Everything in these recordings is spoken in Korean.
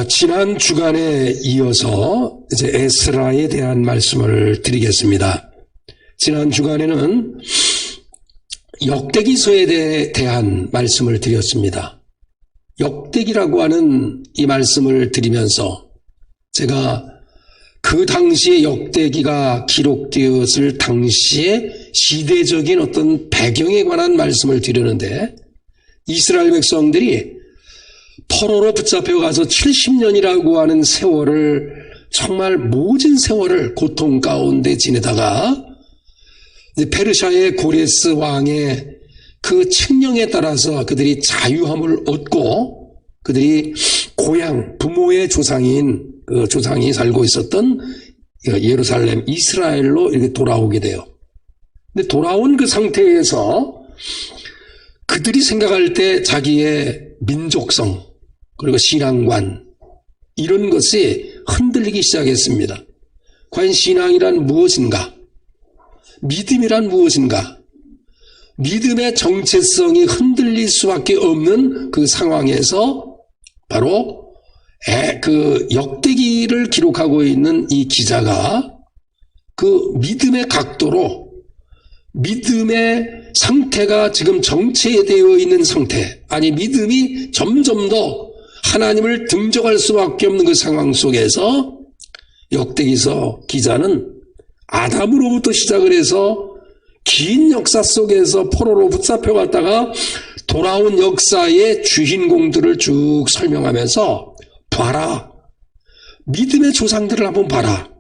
지난 주간에 이어서 이제 에스라에 대한 말씀을 드리겠습니다. 지난 주간에는 역대기서에 대한 말씀을 드렸습니다. 역대기라고 하는 이 말씀을 드리면서 제가 그 당시에 역대기가 기록되었을 당시에 시대적인 어떤 배경에 관한 말씀을 드렸는데, 이스라엘 백성들이 포로로 붙잡혀가서 70년이라고 하는 세월을, 정말 모진 세월을 고통 가운데 지내다가 페르시아의 고레스 왕의 그 칙령에 따라서 그들이 자유함을 얻고 그들이 고향, 부모의 조상인 그 조상이 살고 있었던 예루살렘, 이스라엘로 이렇게 돌아오게 돼요. 근데 돌아온 그 상태에서 그들이 생각할 때 자기의 민족성 그리고 신앙관 이런 것이 흔들리기 시작했습니다. 과연 신앙이란 무엇인가? 믿음이란 무엇인가? 믿음의 정체성이 흔들릴 수밖에 없는 그 상황에서 바로 그 역대기를 기록하고 있는 이 기자가 그 믿음의 각도로 믿음의 상태가 지금 정체되어 있는 상태, 아니 믿음이 점점 더 하나님을 등적할 수밖에 없는 그 상황 속에서 역대기서 기자는 아담으로부터 시작을 해서 긴 역사 속에서 포로로 붙잡혀갔다가 돌아온 역사의 주인공들을 쭉 설명하면서 봐라, 믿음의 조상들을 한번 봐라,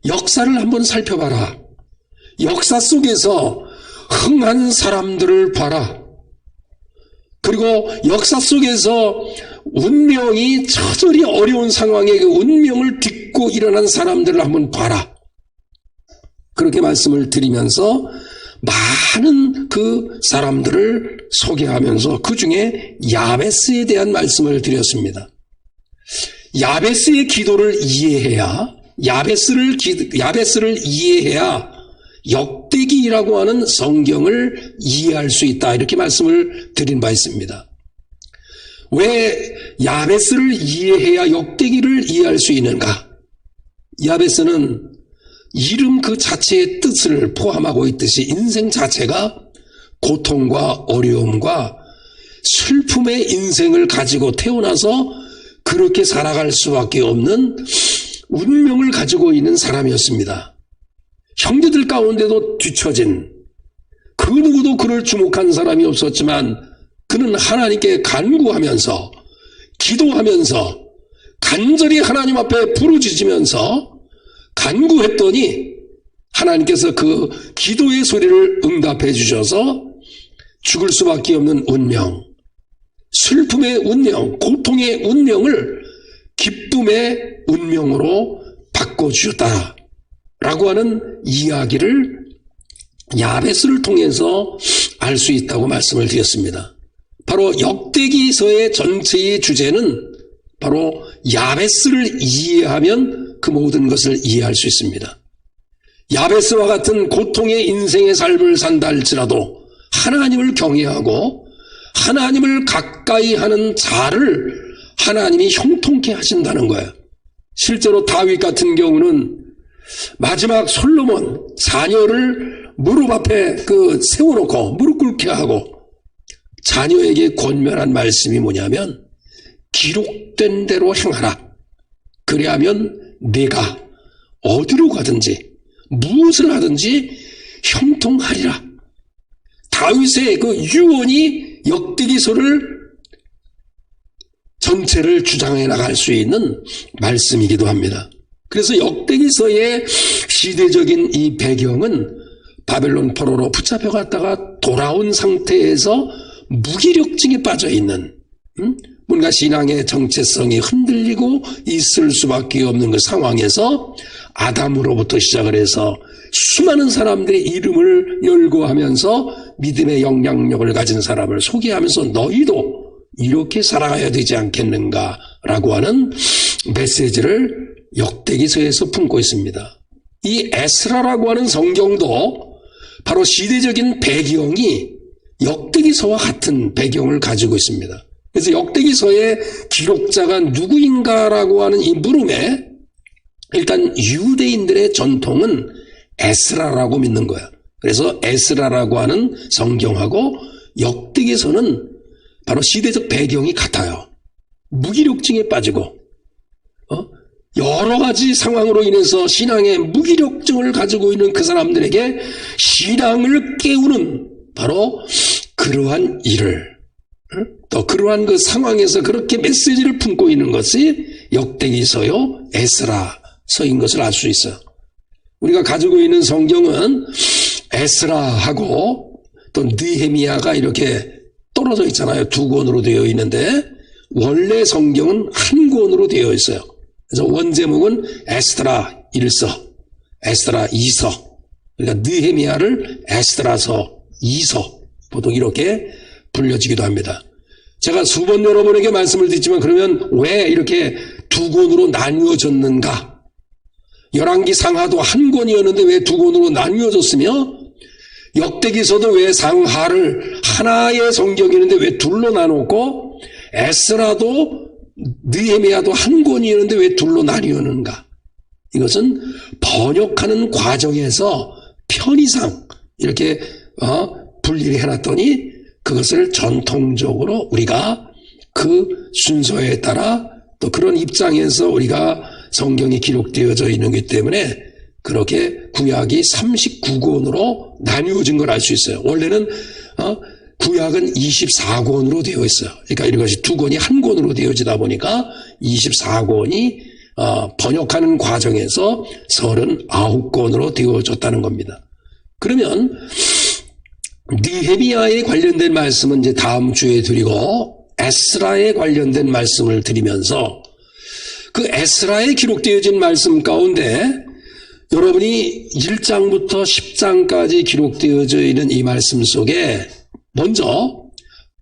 역사를 한번 살펴봐라, 역사 속에서 흥한 사람들을 봐라, 그리고 역사 속에서 운명이 처절히 어려운 상황에 그 운명을 딛고 일어난 사람들을 한번 봐라, 그렇게 말씀을 드리면서 많은 그 사람들을 소개하면서 그 중에 야베스에 대한 말씀을 드렸습니다. 야베스의 기도를 이해해야, 야베스를 이해해야 역대기라고 하는 성경을 이해할 수 있다, 이렇게 말씀을 드린 바 있습니다. 왜 야베스를 이해해야 역대기를 이해할 수 있는가? 야베스는 이름 그 자체의 뜻을 포함하고 있듯이 인생 자체가 고통과 어려움과 슬픔의 인생을 가지고 태어나서 그렇게 살아갈 수밖에 없는 운명을 가지고 있는 사람이었습니다. 형제들 가운데도 뒤처진, 그 누구도 그를 주목한 사람이 없었지만 그는 하나님께 간구하면서 기도하면서 간절히 하나님 앞에 부르짖으면서 간구했더니 하나님께서 그 기도의 소리를 응답해 주셔서 죽을 수밖에 없는 운명, 슬픔의 운명, 고통의 운명을 기쁨의 운명으로 바꿔주셨다라고 하는 이야기를 야베스를 통해서 알 수 있다고 말씀을 드렸습니다. 바로 역대기서의 전체의 주제는 바로 야베스를 이해하면 그 모든 것을 이해할 수 있습니다. 야베스와 같은 고통의 인생의 삶을 산다 할지라도 하나님을 경외하고 하나님을 가까이 하는 자를 하나님이 형통케 하신다는 거예요. 실제로 다윗 같은 경우는 마지막 솔로몬 자녀를 무릎 앞에 세워놓고 무릎 꿇게 하고 자녀에게 권면한 말씀이 뭐냐면 기록된 대로 행하라. 그래야면 내가 어디로 가든지 무엇을 하든지 형통하리라. 다윗의 그 유언이 역대기서를 전체를 주장해 나갈 수 있는 말씀이기도 합니다. 그래서 역대기서의 시대적인 이 배경은 바벨론 포로로 붙잡혀갔다가 돌아온 상태에서 무기력증에 빠져있는, 뭔가 신앙의 정체성이 흔들리고 있을 수밖에 없는 그 상황에서 아담으로부터 시작을 해서 수많은 사람들의 이름을 열거하면서 믿음의 영향력을 가진 사람을 소개하면서 너희도 이렇게 살아가야 되지 않겠는가라고 하는 메시지를 역대기서에서 품고 있습니다. 이 에스라라고 하는 성경도 바로 시대적인 배경이 역대기서와 같은 배경을 가지고 있습니다. 그래서 역대기서의 기록자가 누구인가라고 하는 이 물음에 일단 유대인들의 전통은 에스라라고 믿는 거야. 그래서 에스라라고 하는 성경하고 역대기서는 바로 시대적 배경이 같아요. 무기력증에 빠지고 여러 가지 상황으로 인해서 신앙의 무기력증을 가지고 있는 그 사람들에게 신앙을 깨우는 바로 그러한 일을 또 그러한 그 상황에서 그렇게 메시지를 품고 있는 것이 역대기서요 에스라서인 것을 알 수 있어요. 우리가 가지고 있는 성경은 에스라하고 또 느헤미야가 이렇게 떨어져 있잖아요. 두 권으로 되어 있는데 원래 성경은 한 권으로 되어 있어요. 그래서 원제목은 에스드라 1서, 에스드라 2서, 그러니까 느헤미야를 에스드라서 2서 보통 이렇게 불려지기도 합니다. 제가 수번 여러분에게 말씀을 드리지만 그러면 왜 이렇게 두 권으로 나뉘어졌는가? 열왕기 상하도 한 권이었는데 왜 두 권으로 나뉘어졌으며 역대기서도 왜 상하를 하나의 성경이었는데 왜 둘로 나눴고 에스라도 느헤미야도 한 권이었는데 왜 둘로 나뉘었는가? 이것은 번역하는 과정에서 편의상 이렇게 분리를 해놨더니 그것을 전통적으로 우리가 그 순서에 따라 또 그런 입장에서 우리가 성경이 기록되어져 있는 것 때문에 그렇게 구약이 39권으로 나뉘어진 걸 알 수 있어요. 원래는 구약은 24권으로 되어 있어요. 그러니까 이것이 두 권이 한 권으로 되어지다 보니까 24권이 번역하는 과정에서 39권으로 되어졌다는 겁니다. 그러면 느헤미야에 관련된 말씀은 이제 다음 주에 드리고 에스라에 관련된 말씀을 드리면서 그 에스라에 기록되어진 말씀 가운데 여러분이 1장부터 10장까지 기록되어져 있는 이 말씀 속에 먼저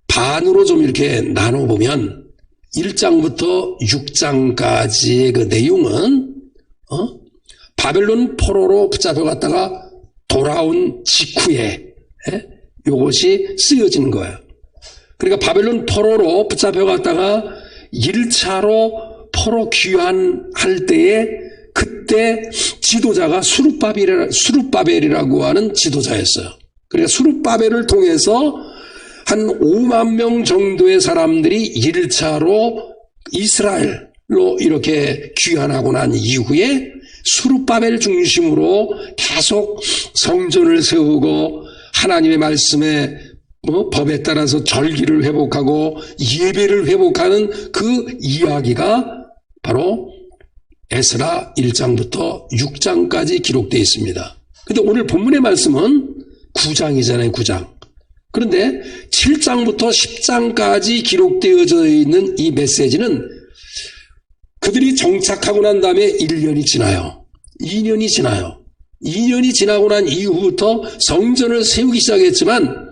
반으로 좀 이렇게 나눠보면 1장부터 6장까지의 그 내용은 바벨론 포로로 붙잡혀갔다가 돌아온 직후에 이것이 쓰여지는 거예요. 그러니까 바벨론 포로로 붙잡혀갔다가 1차로 포로 귀환할 때에 그때 지도자가 수룹바벨이라고 하는 지도자였어요. 그러니까 수룹바벨을 통해서 한 5만 명 정도의 사람들이 1차로 이스라엘로 이렇게 귀환하고 난 이후에 수룹바벨 중심으로 계속 성전을 세우고 하나님의 말씀에 법에 따라서 절기를 회복하고 예배를 회복하는 그 이야기가 바로 에스라 1장부터 6장까지 기록되어 있습니다. 근데 오늘 본문의 말씀은 9장이잖아요, 9장. 그런데 7장부터 10장까지 기록되어져 있는 이 메시지는 그들이 정착하고 난 다음에 1년이 지나요. 2년이 지나요. 2년이 지나고 난 이후부터 성전을 세우기 시작했지만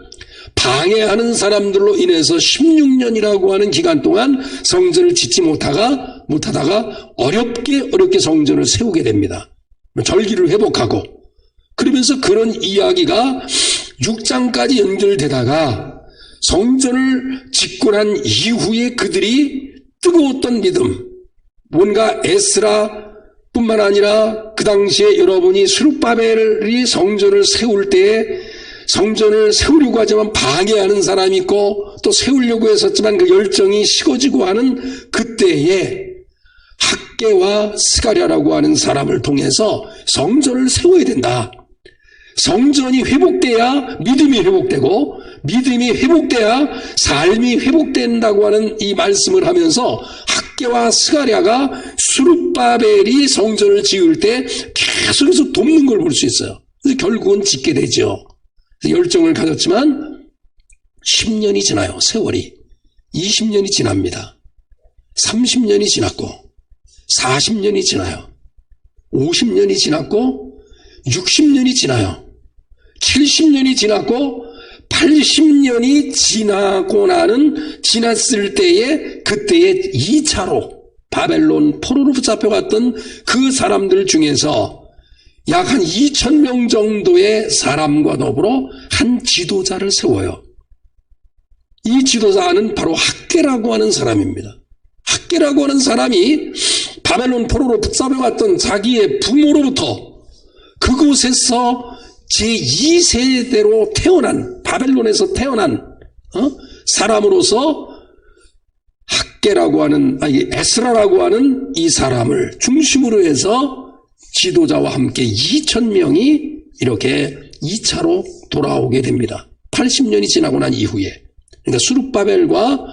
방해하는 사람들로 인해서 16년이라고 하는 기간 동안 성전을 짓지 못하다가 어렵게 성전을 세우게 됩니다. 절기를 회복하고 그러면서 그런 이야기가 6장까지 연결되다가 성전을 짓고 난 이후에 그들이 뜨거웠던 믿음, 뭔가 에스라뿐만 아니라 그 당시에 여러분이 수룹바벨이 성전을 세울 때에 성전을 세우려고 하지만 방해하는 사람이 있고 또 세우려고 했었지만 그 열정이 식어지고 하는 그때에 학개와 스가랴라고 하는 사람을 통해서 성전을 세워야 된다. 성전이 회복돼야 믿음이 회복되고 믿음이 회복돼야 삶이 회복된다고 하는 이 말씀을 하면서 학개와 스가랴가 수룹바벨이 성전을 지을 때 계속해서 돕는 걸 볼 수 있어요. 그래서 결국은 짓게 되죠. 열정을 가졌지만 10년이 지나요. 세월이 20년이 지납니다. 30년이 지났고 40년이 지나요. 50년이 지났고 60년이 지나요. 70년이 지났고 80년이 지났을 때에 그때에 2차로 바벨론 포로로 붙잡혀갔던 그 사람들 중에서 약 한 2,000명 정도의 사람과 더불어 한 지도자를 세워요. 이 지도자는 바로 학개라고 하는 사람입니다. 학개라고 하는 사람이 바벨론 포로로 붙잡혀갔던 자기의 부모로부터 그곳에서 제2세대로 태어난, 바벨론에서 태어난 사람으로서 학개라고 하는, 에스라라고 하는 이 사람을 중심으로 해서 지도자와 함께 2,000명이 이렇게 2차로 돌아오게 됩니다. 80년이 지나고 난 이후에. 그러니까 수룹바벨과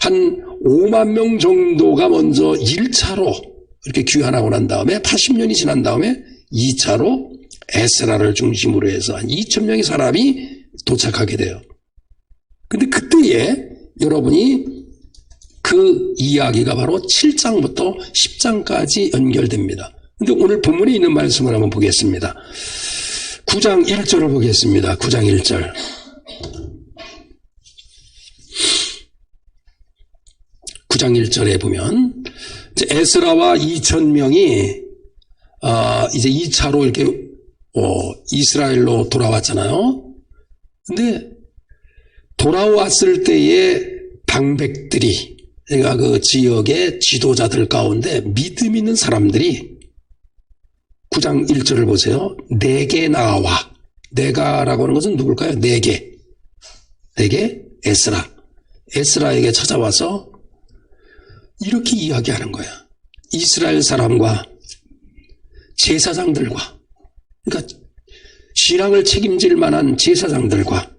한 5만 명 정도가 먼저 1차로 이렇게 귀환하고 난 다음에 80년이 지난 다음에 2차로 에스라를 중심으로 해서 한 2,000명의 사람이 도착하게 돼요. 근데 그때에 여러분이 그 이야기가 바로 7장부터 10장까지 연결됩니다. 근데 오늘 본문에 있는 말씀을 한번 보겠습니다. 9장 1절을 보겠습니다. 9장 1절. 구장 1절에 보면 에스라와 2,000명이 이제 2차로 이렇게 이스라엘로 돌아왔잖아요. 근데 돌아왔을 때에 방백들이, 그러니까 그 지역의 지도자들 가운데 믿음 있는 사람들이 9장 1절을 보세요. 내게 나와. 내가라고 하는 것은 누굴까요? 내게 에스라. 에스라에게 찾아와서 이렇게 이야기하는 거야. 이스라엘 사람과 제사장들과, 그러니까 신앙을 책임질 만한 제사장들과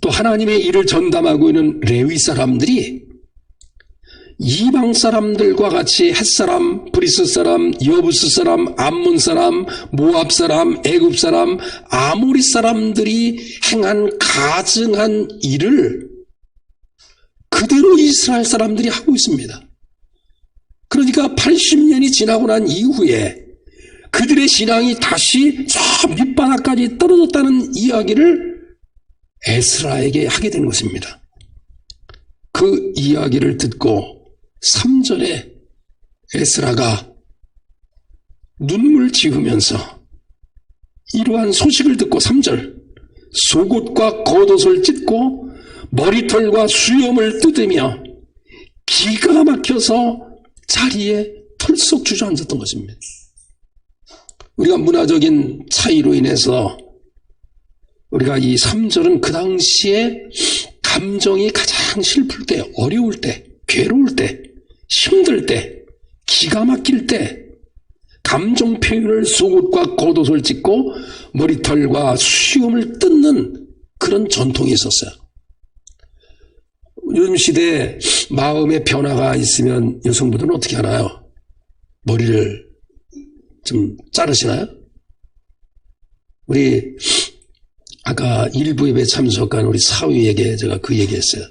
또 하나님의 일을 전담하고 있는 레위 사람들이 이방 사람들과 같이 햇사람, 브리스 사람, 여부스 사람, 암몬 사람, 모압 사람, 애굽 사람, 아모리 사람들이 행한 가증한 일을 그대로 이스라엘 사람들이 하고 있습니다. 그러니까 80년이 지나고 난 이후에 그들의 신앙이 다시 저 밑바닥까지 떨어졌다는 이야기를 에스라에게 하게 된 것입니다. 그 이야기를 듣고 3절에 에스라가 눈물 지으면서 이러한 소식을 듣고 3절 속옷과 겉옷을 찢고 머리털과 수염을 뜯으며 기가 막혀서 자리에 털썩 주저앉았던 것입니다. 우리가 문화적인 차이로 인해서 우리가 이 3절은 그 당시에 감정이 가장 슬플 때, 어려울 때, 괴로울 때, 힘들 때, 기가 막힐 때 감정 표현을 속옷과 겉옷을 찢고 머리털과 수염을 뜯는 그런 전통이 있었어요. 요즘 시대에 마음의 변화가 있으면 여성분들은 어떻게 하나요? 머리를 좀 자르시나요? 우리 아까 일부 예배 참석한 우리 사위에게 제가 그 얘기했어요.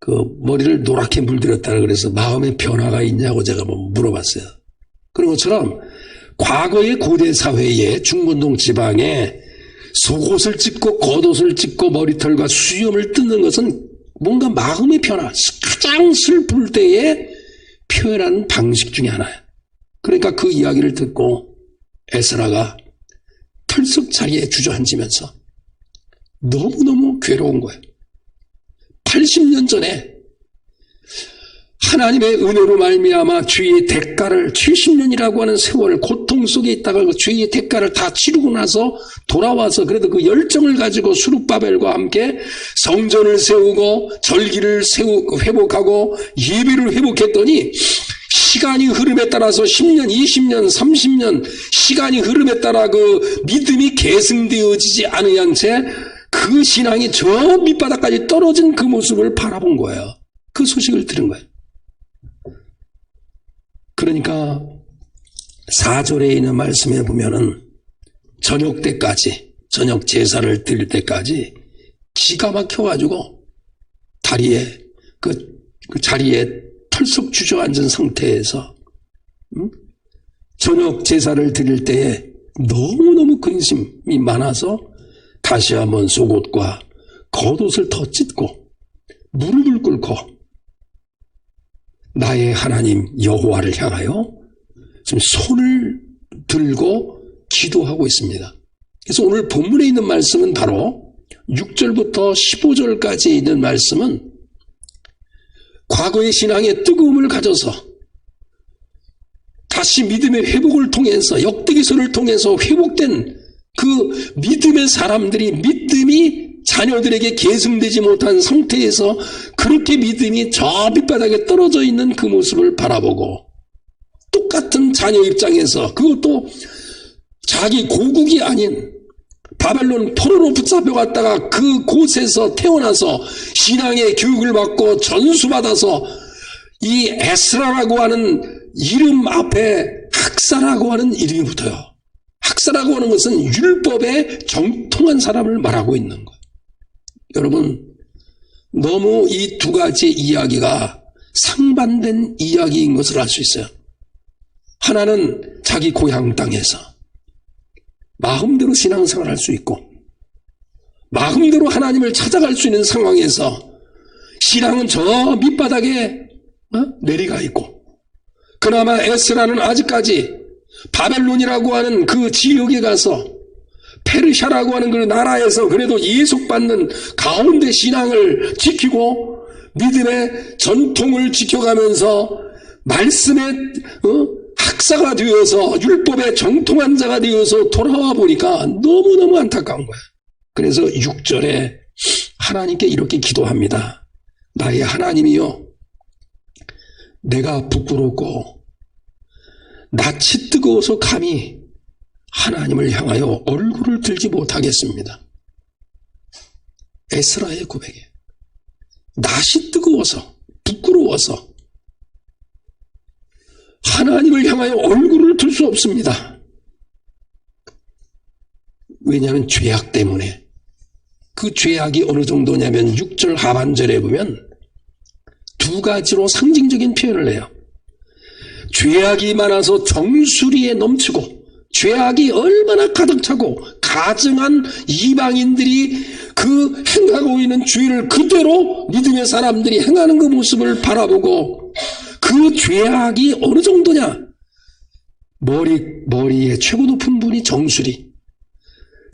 그 머리를 노랗게 물들였다고 그래서 마음의 변화가 있냐고 제가 물어봤어요. 그런 것처럼 과거의 고대 사회에 중건동 지방에 속옷을 찢고 겉옷을 찢고 머리털과 수염을 뜯는 것은 뭔가 마음의 변화, 가장 슬플 때에 표현하는 방식 중에 하나예요. 그러니까 그 이야기를 듣고 에스라가 털썩 자리에 주저앉으면서 너무너무 괴로운 거예요. 80년 전에 하나님의 은혜로 말미암아 죄의 대가를 70년이라고 하는 세월 고통 속에 있다가 그 죄의 대가를 다 치르고 나서 돌아와서 그래도 그 열정을 가지고 수룹바벨과 함께 성전을 세우고 절기를 회복하고 예배를 회복했더니 시간이 흐름에 따라서 10년, 20년, 30년 시간이 흐름에 따라 그 믿음이 계승되어지지 않은 채 그 신앙이 저 밑바닥까지 떨어진 그 모습을 바라본 거예요. 그 소식을 들은 거예요. 그러니까 4절에 있는 말씀에 보면은 저녁 때까지, 저녁 제사를 드릴 때까지 기가 막혀가지고 다리에 그 자리에 털썩 주저앉은 상태에서 저녁 제사를 드릴 때에 너무너무 근심이 많아서 다시 한번 속옷과 겉옷을 더 찢고 무릎을 꿇고 나의 하나님 여호와를 향하여 지금 손을 들고 기도하고 있습니다. 그래서 오늘 본문에 있는 말씀은 바로 6절부터 15절까지 있는 말씀은 과거의 신앙의 뜨거움을 가져서 다시 믿음의 회복을 통해서 역대기서를 통해서 회복된 그 믿음의 사람들이 믿음이 자녀들에게 계승되지 못한 상태에서 그렇게 믿음이 저 밑바닥에 떨어져 있는 그 모습을 바라보고 똑같은 자녀 입장에서 그것도 자기 고국이 아닌 바벨론 포로로 붙잡혀갔다가 그 곳에서 태어나서 신앙의 교육을 받고 전수받아서 이 에스라라고 하는 이름 앞에 학사라고 하는 이름이 붙어요. 학사라고 하는 것은 율법에 정통한 사람을 말하고 있는 거예요. 여러분, 너무 이 두 가지 이야기가 상반된 이야기인 것을 알 수 있어요. 하나는 자기 고향 땅에서 마음대로 신앙생활을 할 수 있고 마음대로 하나님을 찾아갈 수 있는 상황에서 신앙은 저 밑바닥에 내려가 있고, 그나마 에스라는 아직까지 바벨론이라고 하는 그 지역에 가서 페르시아라고 하는 그 나라에서 그래도 예속받는 가운데 신앙을 지키고 믿음의 전통을 지켜가면서 말씀의 학사가 되어서 율법의 정통한 자가 되어서 돌아와 보니까 너무너무 안타까운 거야. 그래서 6절에 하나님께 이렇게 기도합니다. 나의 하나님이여, 내가 부끄럽고 낯이 뜨거워서 감히 하나님을 향하여 얼굴을 들지 못하겠습니다. 에스라의 고백에 낯이 뜨거워서 부끄러워서 하나님을 향하여 얼굴을 들 수 없습니다. 왜냐하면 죄악 때문에. 그 죄악이 어느 정도냐면 6절 하반절에 보면 두 가지로 상징적인 표현을 해요. 죄악이 많아서 정수리에 넘치고, 죄악이 얼마나 가득 차고 가증한 이방인들이 그 행하고 있는 죄를 그대로 믿음의 사람들이 행하는 그 모습을 바라보고, 그 죄악이 어느 정도냐? 머리의 최고 높은 분이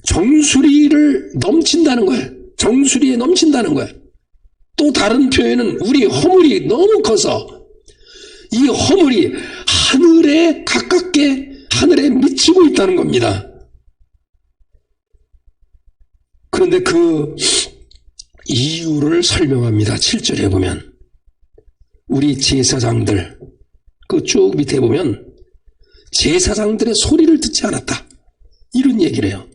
정수리를 넘친다는 거예요. 정수리에 넘친다는 거예요. 또 다른 표현은 우리 허물이 너무 커서 이 허물이 하늘에 가깝게 하늘에 미치고 있다는 겁니다. 그런데 그 이유를 설명합니다. 7절에 보면 우리 제사장들, 그 쭉 밑에 보면 제사장들의 소리를 듣지 않았다, 이런 얘기를 해요.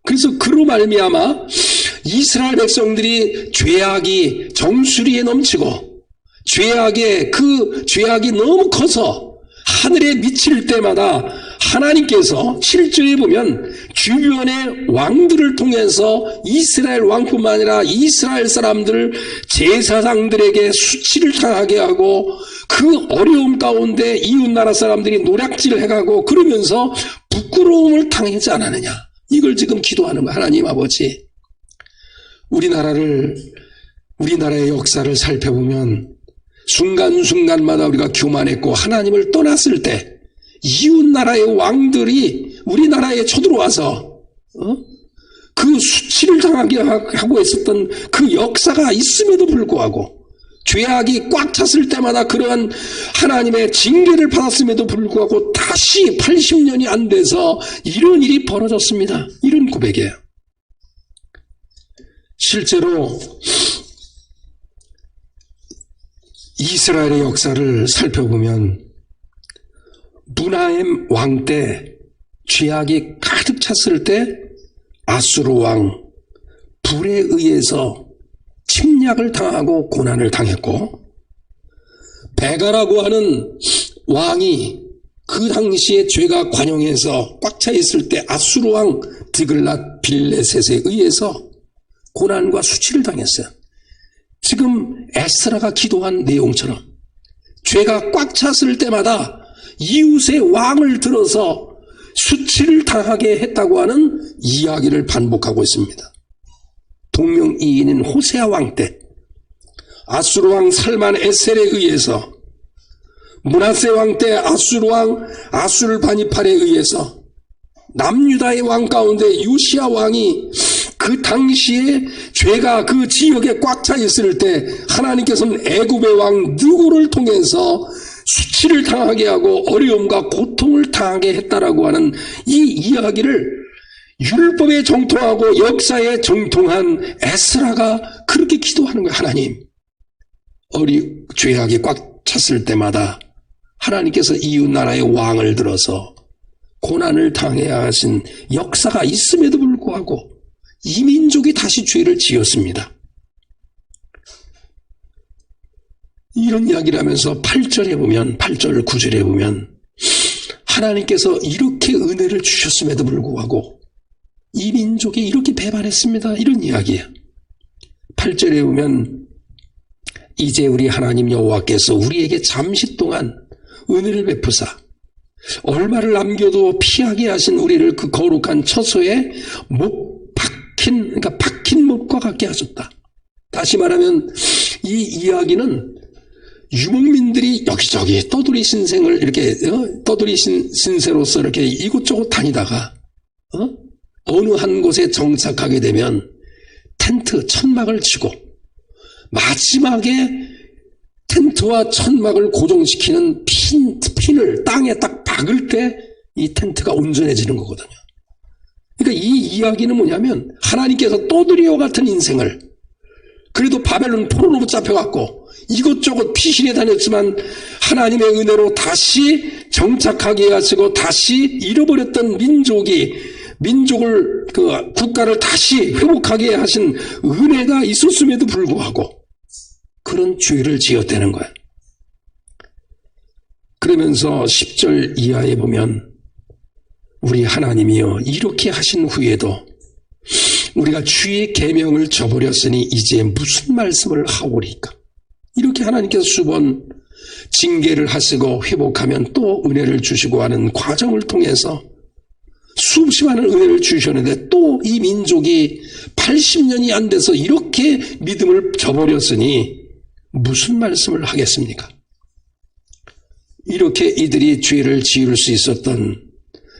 그래서 그로 말미암아 이스라엘 백성들이 죄악이 정수리에 넘치고 그 죄악이 너무 커서 하늘에 미칠 때마다 하나님께서 7절에 보면 주변의 왕들을 통해서 이스라엘 왕뿐만 아니라 이스라엘 사람들 제사장들에게 수치를 당하게 하고 그 어려움 가운데 이웃나라 사람들이 노략질을 해가고 그러면서 부끄러움을 당하지 않았느냐, 이걸 지금 기도하는 거예요. 하나님 아버지, 우리나라의 역사를 살펴보면 순간순간마다 우리가 교만했고 하나님을 떠났을 때 이웃나라의 왕들이 우리나라에 쳐들어와서 그 수치를 당하게 하고 있었던 그 역사가 있음에도 불구하고, 죄악이 꽉 찼을 때마다 그러한 하나님의 징계를 받았음에도 불구하고 다시 80년이 안 돼서 이런 일이 벌어졌습니다. 이런 고백이에요. 실제로 이스라엘의 역사를 살펴보면 문하엠 왕 때 죄악이 가득 찼을 때 아수르 왕 불에 의해서 침략을 당하고 고난을 당했고, 베가라고 하는 왕이 그 당시에 죄가 관영해서 꽉 차 있을 때 아수르 왕 디글랏 빌레셋에 의해서 고난과 수치를 당했어요. 지금 에스라가 기도한 내용처럼 죄가 꽉 찼을 때마다 이웃의 왕을 들어서 수치를 당하게 했다고 하는 이야기를 반복하고 있습니다. 동명이인인 호세아 왕 때 아수르 왕 살만 에셀에 의해서, 므낫세 왕 때 아수르 왕 아수르 바니팔에 의해서, 남유다의 왕 가운데 요시야 왕이 그 당시에 죄가 그 지역에 꽉 차 있을 때 하나님께서는 애굽의 왕 느고를 통해서 수치를 당하게 하고 어려움과 고통을 당하게 했다라고 하는 이 이야기를 율법에 정통하고 역사에 정통한 에스라가 그렇게 기도하는 거예요. 하나님, 죄악이 꽉 찼을 때마다 하나님께서 이웃 나라의 왕을 들어서 고난을 당해야 하신 역사가 있음에도 불구하고 이 민족이 다시 죄를 지었습니다. 이런 이야기를 하면서 8절에 보면, 8절 9절에 보면 하나님께서 이렇게 은혜를 주셨음에도 불구하고 이 민족이 이렇게 배반했습니다. 이런 이야기예요. 8절에 보면 이제 우리 하나님 여호와께서 우리에게 잠시 동안 은혜를 베푸사 얼마를 남겨도 피하게 하신 우리를 그 거룩한 처소에 박힌 못과 같게 하셨다. 다시 말하면 이 이야기는 유목민들이 여기저기 떠돌이 신생을 이렇게 떠돌이 신세로서 이렇게 이곳저곳 다니다가 어느 한 곳에 정착하게 되면 텐트 천막을 치고 마지막에 텐트와 천막을 고정시키는 핀을 땅에 딱 박을 때 이 텐트가 온전해지는 거거든요. 그러니까 이 이야기는 뭐냐면 하나님께서 떠돌이와 같은 인생을 그래도 바벨론 포로로 잡혀갖고 이것저것 피신해 다녔지만 하나님의 은혜로 다시 정착하게 하시고 다시 잃어버렸던 민족을 국가를 다시 회복하게 하신 은혜가 있었음에도 불구하고 그런 죄를 지었다는 거예요. 그러면서 10절 이하에 보면 우리 하나님이여 이렇게 하신 후에도 우리가 주의 계명을 저버렸으니 이제 무슨 말씀을 하오리까. 이렇게 하나님께서 수번 징계를 하시고 회복하면 또 은혜를 주시고 하는 과정을 통해서 수없이 많은 은혜를 주셨는데 또 이 민족이 80년이 안 돼서 이렇게 믿음을 저버렸으니 무슨 말씀을 하겠습니까? 이렇게 이들이 죄를 지을 수 있었던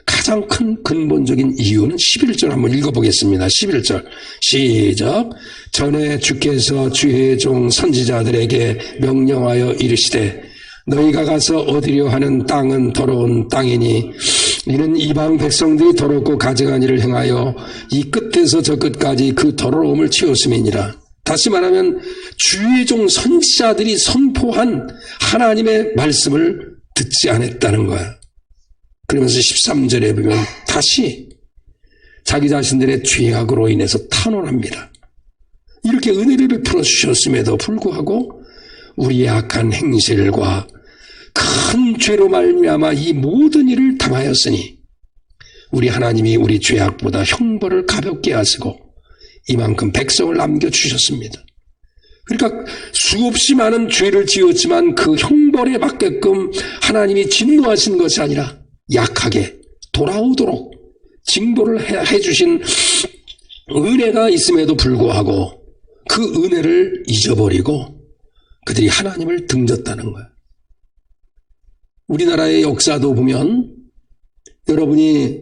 가장 큰 근본적인 이유는 11절 한번 읽어보겠습니다. 11절 시작. 전에 주께서 주의 종 선지자들에게 명령하여 이르시되 너희가 가서 얻으려 하는 땅은 더러운 땅이니 이는 이방 백성들이 더럽고 가증한 일을 행하여 이 끝에서 저 끝까지 그 더러움을 채웠음이니라. 다시 말하면 주의 종 선지자들이 선포한 하나님의 말씀을 듣지 않았다는 거야. 그러면서 13절에 보면 다시 자기 자신들의 죄악으로 인해서 탄원합니다. 이렇게 은혜를 베풀어 주셨음에도 불구하고 우리의 악한 행실과 큰 죄로 말미암아 이 모든 일을 당하였으니 우리 하나님이 우리 죄악보다 형벌을 가볍게 하시고 이만큼 백성을 남겨주셨습니다. 그러니까 수없이 많은 죄를 지었지만 그 형벌에 맞게끔 하나님이 진노하신 것이 아니라 약하게 돌아오도록 징벌을 해주신 은혜가 있음에도 불구하고 그 은혜를 잊어버리고 그들이 하나님을 등졌다는 거예요. 우리나라의 역사도 보면 여러분이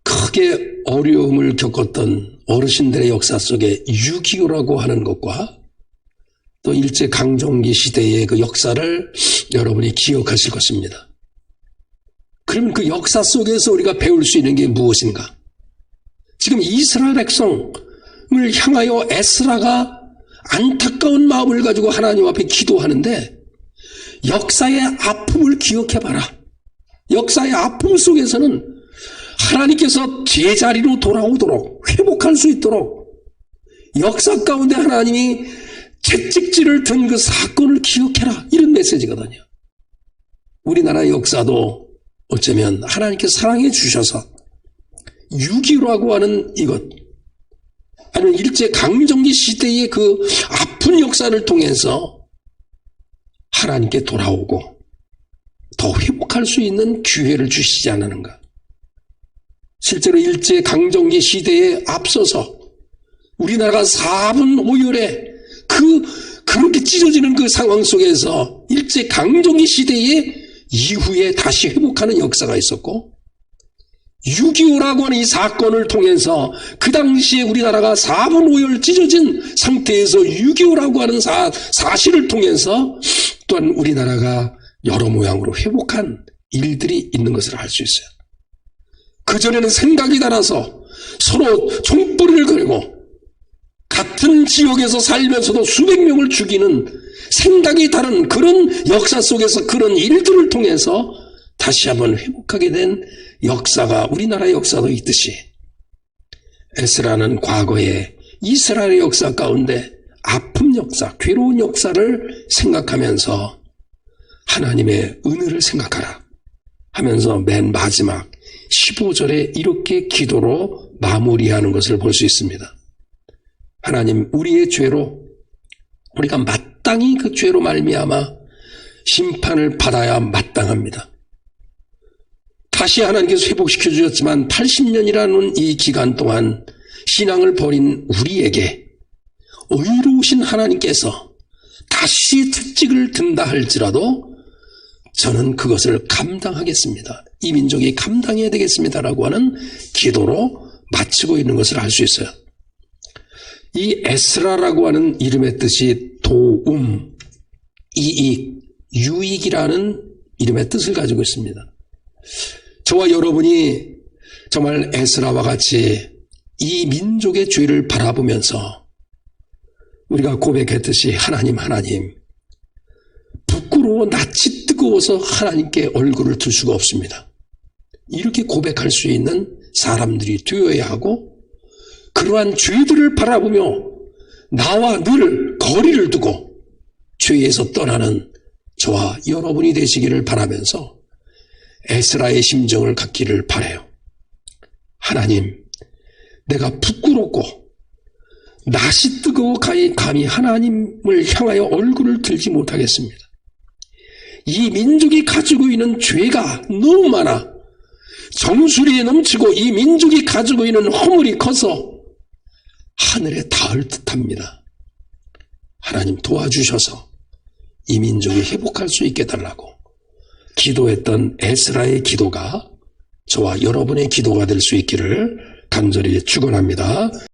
크게 어려움을 겪었던 어르신들의 역사 속에 6.25라고 하는 것과 또 일제강점기 시대의 그 역사를 여러분이 기억하실 것입니다. 그러면 그 역사 속에서 우리가 배울 수 있는 게 무엇인가? 지금 이스라엘 백성을 향하여 에스라가 안타까운 마음을 가지고 하나님 앞에 기도하는데 역사의 아픔을 기억해봐라. 역사의 아픔 속에서는 하나님께서 제자리로 돌아오도록 회복할 수 있도록 역사 가운데 하나님이 채찍질을 든 그 사건을 기억해라. 이런 메시지거든요. 우리나라 역사도 어쩌면 하나님께서 사랑해 주셔서 6.25라고 하는 이것 아니면 일제강점기 시대의 그 아픈 역사를 통해서 하나님께 돌아오고 더 회복할 수 있는 기회를 주시지 않았는가. 실제로 일제강점기 시대에 앞서서 우리나라가 4분 5열에 그렇게 찢어지는 그 상황 속에서 일제강점기 시대에 이후에 다시 회복하는 역사가 있었고 6.25라고 하는 이 사건을 통해서 그 당시에 우리나라가 4분 5열 찢어진 상태에서 6.25라고 하는 사실을 통해서 또한 우리나라가 여러 모양으로 회복한 일들이 있는 것을 알 수 있어요. 그전에는 생각이 달라서 서로 총불을 걸고 같은 지역에서 살면서도 수백 명을 죽이는 생각이 다른 그런 역사 속에서 그런 일들을 통해서 다시 한번 회복하게 된 역사가 우리나라의 역사도 있듯이 에스라는 과거의 이스라엘의 역사 가운데 아픔 역사, 괴로운 역사를 생각하면서 하나님의 은혜를 생각하라 하면서 맨 마지막 15절에 이렇게 기도로 마무리하는 것을 볼 수 있습니다. 하나님, 우리의 죄로 우리가 마땅히 그 죄로 말미암아 심판을 받아야 마땅합니다. 다시 하나님께서 회복시켜 주셨지만 80년이라는 이 기간 동안 신앙을 버린 우리에게 의로우신 하나님께서 다시 특직을 든다 할지라도 저는 그것을 감당하겠습니다. 이 민족이 감당해야 되겠습니다라고 하는 기도로 마치고 있는 것을 알 수 있어요. 이 에스라라고 하는 이름의 뜻이 도움, 이익, 유익이라는 이름의 뜻을 가지고 있습니다. 저와 여러분이 정말 에스라와 같이 이 민족의 죄를 바라보면서 우리가 고백했듯이 하나님 부끄러워 낯이 뜨거워서 하나님께 얼굴을 들 수가 없습니다. 이렇게 고백할 수 있는 사람들이 되어야 하고 그러한 죄들을 바라보며 나와 늘 거리를 두고 죄에서 떠나는 저와 여러분이 되시기를 바라면서 에스라의 심정을 갖기를 바라요. 하나님, 내가 부끄럽고 낯이 뜨거워 감히 하나님을 향하여 얼굴을 들지 못하겠습니다. 이 민족이 가지고 있는 죄가 너무 많아 정수리에 넘치고 이 민족이 가지고 있는 허물이 커서 하늘에 닿을 듯합니다. 하나님 도와주셔서 이 민족이 회복할 수 있게 달라고 기도했던 에스라의 기도가 저와 여러분의 기도가 될 수 있기를 간절히 축원합니다.